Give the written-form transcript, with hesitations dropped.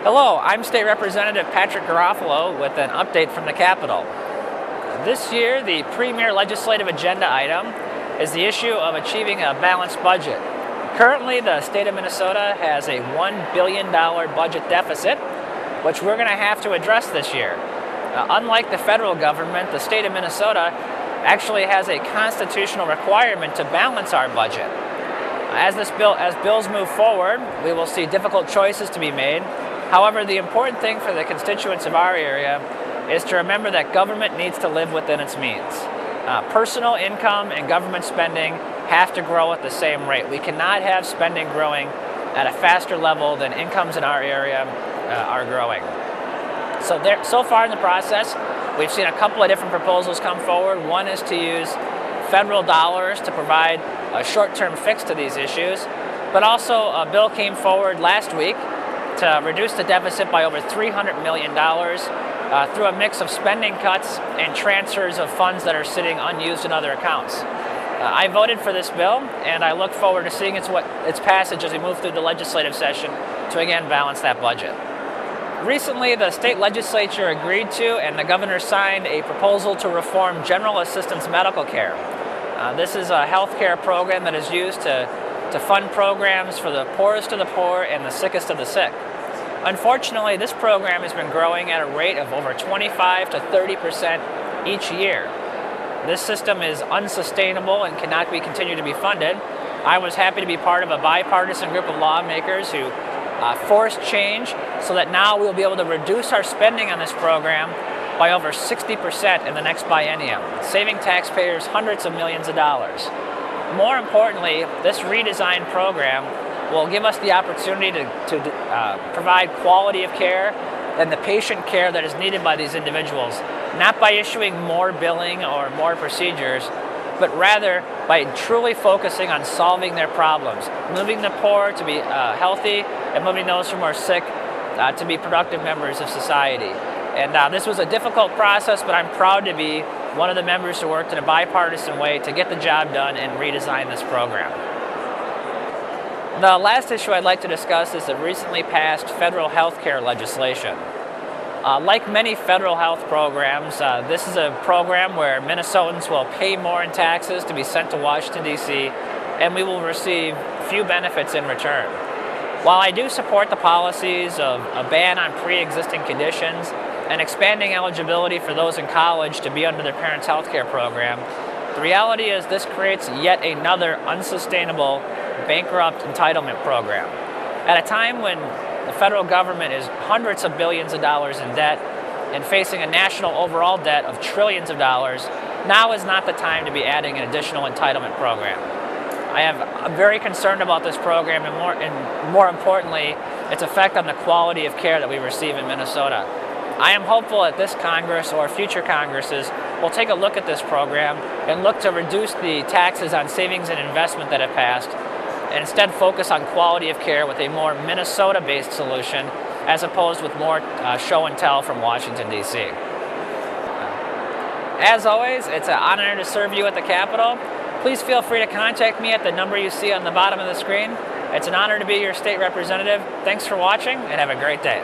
Hello, I'm State Representative Patrick Garofalo with an update from the Capitol. This year, the premier legislative agenda item is the issue of achieving a balanced budget. Currently, the state of Minnesota has a $1 billion budget deficit, which we're going to have to address this year. Unlike the federal government, the state of Minnesota actually has a constitutional requirement to balance our budget. As bills move forward, we will see difficult choices to be made. However, the important thing for the constituents of our area is to remember that government needs to live within its means. Personal income and government spending have to grow at the same rate. We cannot have spending growing at a faster level than incomes in our area are growing. So far in the process, we've seen a couple of different proposals come forward. One is to use federal dollars to provide a short-term fix to these issues, but also a bill came forward last week to reduce the deficit by over $300 million through a mix of spending cuts and transfers of funds that are sitting unused in other accounts. I voted for this bill, and I look forward to seeing its passage as we move through the legislative session to again balance that budget. Recently, the state legislature agreed to and the governor signed a proposal to reform general assistance medical care. This is a health care program that is used to fund programs for the poorest of the poor and the sickest of the sick. Unfortunately, this program has been growing at a rate of over 25 to 30% each year. This system is unsustainable and cannot be continued to be funded. I was happy to be part of a bipartisan group of lawmakers who forced change so that now we'll be able to reduce our spending on this program by over 60% in the next biennium, saving taxpayers hundreds of millions of dollars. More importantly, this redesigned program will give us the opportunity to provide quality of care and the patient care that is needed by these individuals, not by issuing more billing or more procedures, but rather by truly focusing on solving their problems, moving the poor to be healthy and moving those who are sick to be productive members of society. And this was a difficult process, but I'm proud to be one of the members who worked in a bipartisan way to get the job done and redesign this program. The last issue I'd like to discuss is the recently passed federal health care legislation. Like many federal health programs, this is a program where Minnesotans will pay more in taxes to be sent to Washington, D.C., and we will receive few benefits in return. While I do support the policies of a ban on pre-existing conditions and expanding eligibility for those in college to be under their parents' health care program, the reality is this creates yet another unsustainable, bankrupt entitlement program. At a time when the federal government is hundreds of billions of dollars in debt and facing a national overall debt of trillions of dollars, now is not the time to be adding an additional entitlement program. I'm very concerned about this program and more importantly, its effect on the quality of care that we receive in Minnesota. I am hopeful that this Congress or future Congresses will take a look at this program and look to reduce the taxes on savings and investment that have passed and instead focus on quality of care with a more Minnesota-based solution as opposed with more show and tell from Washington, D.C. As always, it's an honor to serve you at the Capitol. Please feel free to contact me at the number you see on the bottom of the screen. It's an honor to be your state representative. Thanks for watching and have a great day.